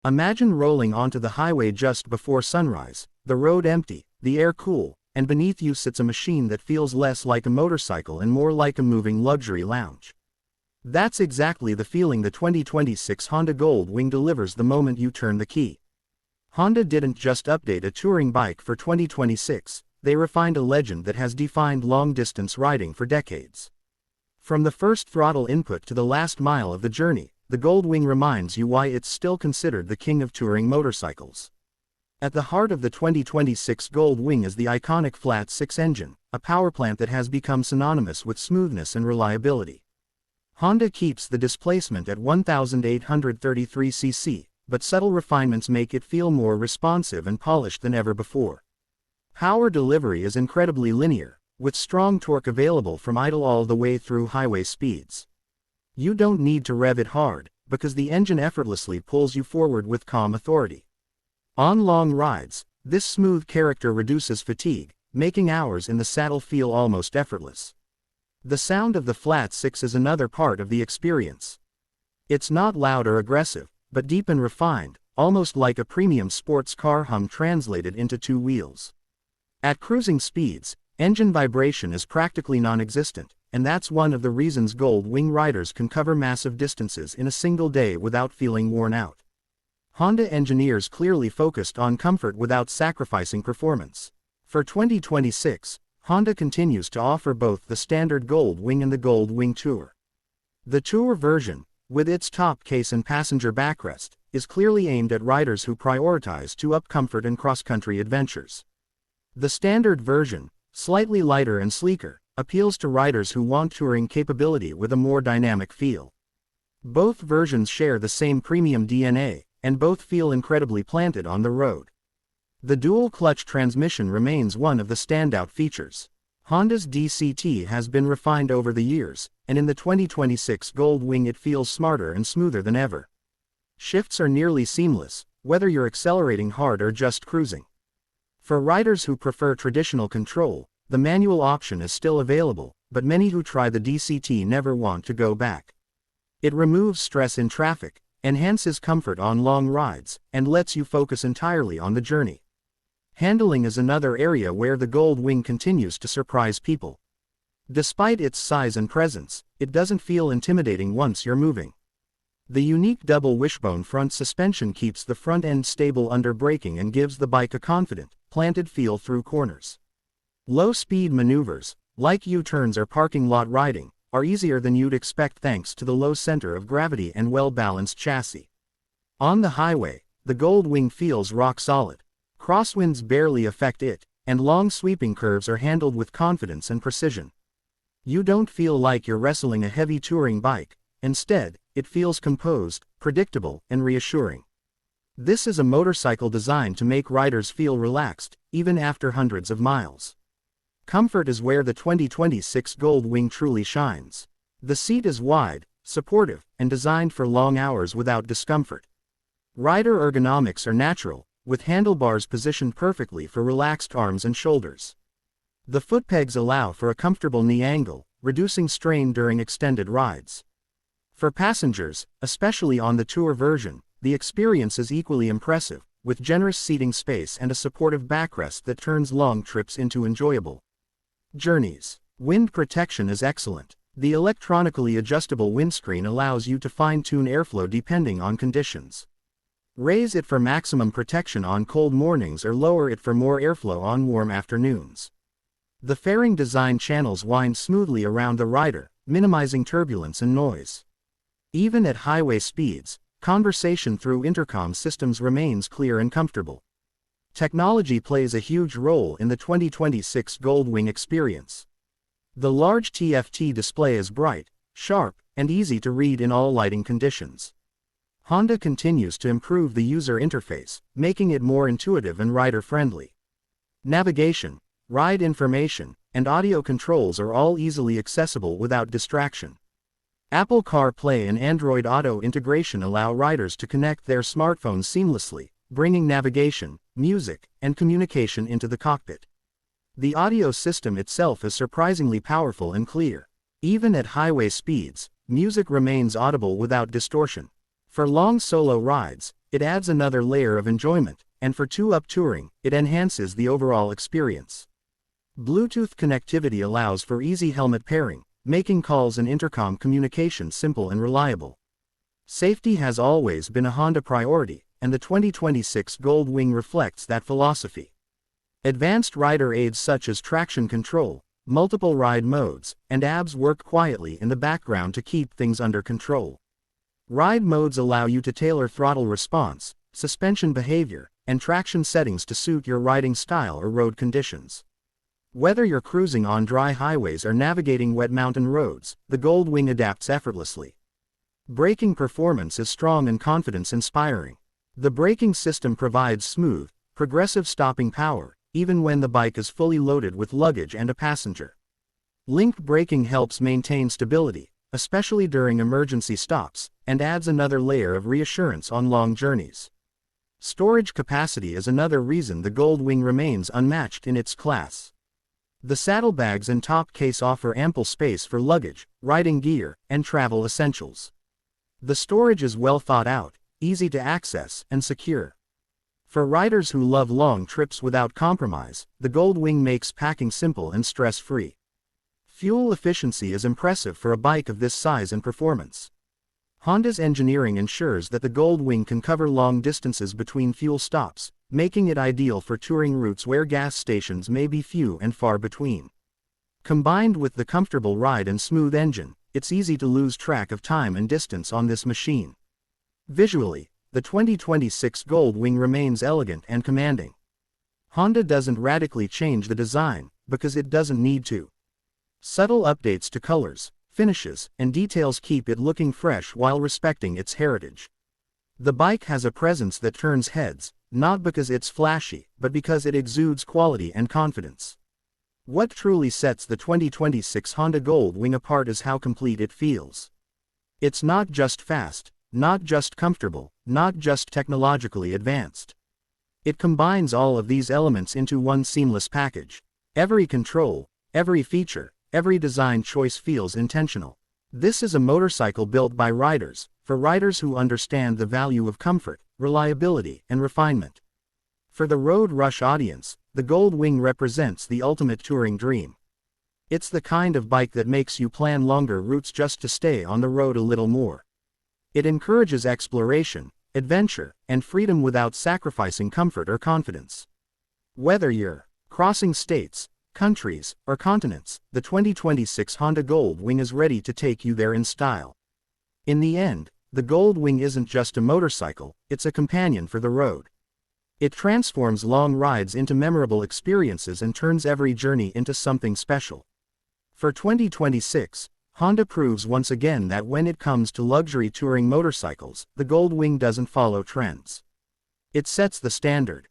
Imagine rolling onto the highway just before sunrise, the road empty, the air cool, and beneath you sits a machine that feels less like a motorcycle and more like a moving luxury lounge. That's exactly the feeling the 2026 Honda Goldwing delivers the moment you turn the key. Honda didn't just update a touring bike for 2026, they refined a legend that has defined long-distance riding for decades. From the first throttle input to the last mile of the journey, the Goldwing reminds you why it's still considered the king of touring motorcycles. At the heart of the 2026 Goldwing is the iconic flat-six engine, a powerplant that has become synonymous with smoothness and reliability. Honda keeps the displacement at 1,833 cc, but subtle refinements make it feel more responsive and polished than ever before. Power delivery is incredibly linear, with strong torque available from idle all the way through highway speeds. You don't need to rev it hard, because the engine effortlessly pulls you forward with calm authority. On long rides, this smooth character reduces fatigue, making hours in the saddle feel almost effortless. The sound of the flat six is another part of the experience. It's not loud or aggressive, but deep and refined, almost like a premium sports car hum translated into two wheels. At cruising speeds, engine vibration is practically non-existent, and that's one of the reasons Goldwing riders can cover massive distances in a single day without feeling worn out. Honda engineers clearly focused on comfort without sacrificing performance. For 2026, Honda continues to offer both the standard Goldwing and the Goldwing Tour. The Tour version, with its top case and passenger backrest, is clearly aimed at riders who prioritize two-up comfort and cross-country adventures. The standard version, slightly lighter and sleeker, appeals to riders who want touring capability with a more dynamic feel. Both versions share the same premium DNA, and both feel incredibly planted on the road. The dual-clutch transmission remains one of the standout features. Honda's DCT has been refined over the years, and in the 2026 Goldwing it feels smarter and smoother than ever. Shifts are nearly seamless, whether you're accelerating hard or just cruising. For riders who prefer traditional control, the manual option is still available, but many who try the DCT never want to go back. It removes stress in traffic, enhances comfort on long rides, and lets you focus entirely on the journey. Handling is another area where the Goldwing continues to surprise people. Despite its size and presence, it doesn't feel intimidating once you're moving. The unique double wishbone front suspension keeps the front end stable under braking and gives the bike a confident, planted feel through corners. Low-speed maneuvers, like U-turns or parking lot riding, are easier than you'd expect thanks to the low center of gravity and well-balanced chassis. On the highway, the Goldwing feels rock solid. Crosswinds barely affect it, and long sweeping curves are handled with confidence and precision. You don't feel like you're wrestling a heavy touring bike, instead, it feels composed, predictable, and reassuring. This is a motorcycle designed to make riders feel relaxed, even after hundreds of miles. Comfort is where the 2026 Goldwing truly shines. The seat is wide, supportive, and designed for long hours without discomfort. Rider ergonomics are natural, with handlebars positioned perfectly for relaxed arms and shoulders. The foot pegs allow for a comfortable knee angle, reducing strain during extended rides. For passengers, especially on the Tour version, the experience is equally impressive, with generous seating space and a supportive backrest that turns long trips into enjoyable journeys. Wind protection is excellent. The electronically adjustable windscreen allows you to fine-tune airflow depending on conditions. Raise it for maximum protection on cold mornings or lower it for more airflow on warm afternoons. The fairing design channels wind smoothly around the rider, minimizing turbulence and noise. Even at highway speeds, conversation through intercom systems remains clear and comfortable. Technology plays a huge role in the 2026 Goldwing experience. The large TFT display is bright, sharp, and easy to read in all lighting conditions. Honda continues to improve the user interface, making it more intuitive and rider-friendly. Navigation, ride information, and audio controls are all easily accessible without distraction. Apple CarPlay and Android Auto integration allow riders to connect their smartphones seamlessly, bringing navigation, music, and communication into the cockpit. The audio system itself is surprisingly powerful and clear. Even at highway speeds, music remains audible without distortion. For long solo rides, it adds another layer of enjoyment, and for two-up touring, it enhances the overall experience. Bluetooth connectivity allows for easy helmet pairing, making calls and intercom communication simple and reliable. Safety has always been a Honda priority, and the 2026 Goldwing reflects that philosophy. Advanced rider aids such as traction control, multiple ride modes, and ABS work quietly in the background to keep things under control. Ride modes allow you to tailor throttle response, suspension behavior, and traction settings to suit your riding style or road conditions. Whether you're cruising on dry highways or navigating wet mountain roads, the Goldwing adapts effortlessly. Braking performance is strong and confidence-inspiring. The braking system provides smooth, progressive stopping power, even when the bike is fully loaded with luggage and a passenger. Link braking helps maintain stability, especially during emergency stops, and adds another layer of reassurance on long journeys. Storage capacity is another reason the Goldwing remains unmatched in its class. The saddlebags and top case offer ample space for luggage, riding gear, and travel essentials. The storage is well thought out, easy to access, and secure. For riders who love long trips without compromise, the Goldwing makes packing simple and stress-free. Fuel efficiency is impressive for a bike of this size and performance. Honda's engineering ensures that the Goldwing can cover long distances between fuel stops, making it ideal for touring routes where gas stations may be few and far between. Combined with the comfortable ride and smooth engine, it's easy to lose track of time and distance on this machine. Visually, the 2026 Goldwing remains elegant and commanding. Honda doesn't radically change the design, because it doesn't need to. Subtle updates to colors, finishes, and details keep it looking fresh while respecting its heritage. The bike has a presence that turns heads, not because it's flashy, but because it exudes quality and confidence. What truly sets the 2026 Honda Goldwing apart is how complete it feels. It's not just fast, not just comfortable, not just technologically advanced. It combines all of these elements into one seamless package. Every control, every feature, every design choice feels intentional. This is a motorcycle built by riders, for riders who understand the value of comfort, reliability, and refinement. For the road rush audience, the Goldwing represents the ultimate touring dream. It's the kind of bike that makes you plan longer routes just to stay on the road a little more. It encourages exploration, adventure, and freedom without sacrificing comfort or confidence. Whether you're crossing states, countries, or continents, the 2026 Honda Goldwing is ready to take you there in style. In the end, the Goldwing isn't just a motorcycle, it's a companion for the road. It transforms long rides into memorable experiences and turns every journey into something special. For 2026, Honda proves once again that when it comes to luxury touring motorcycles, the Goldwing doesn't follow trends. It sets the standard.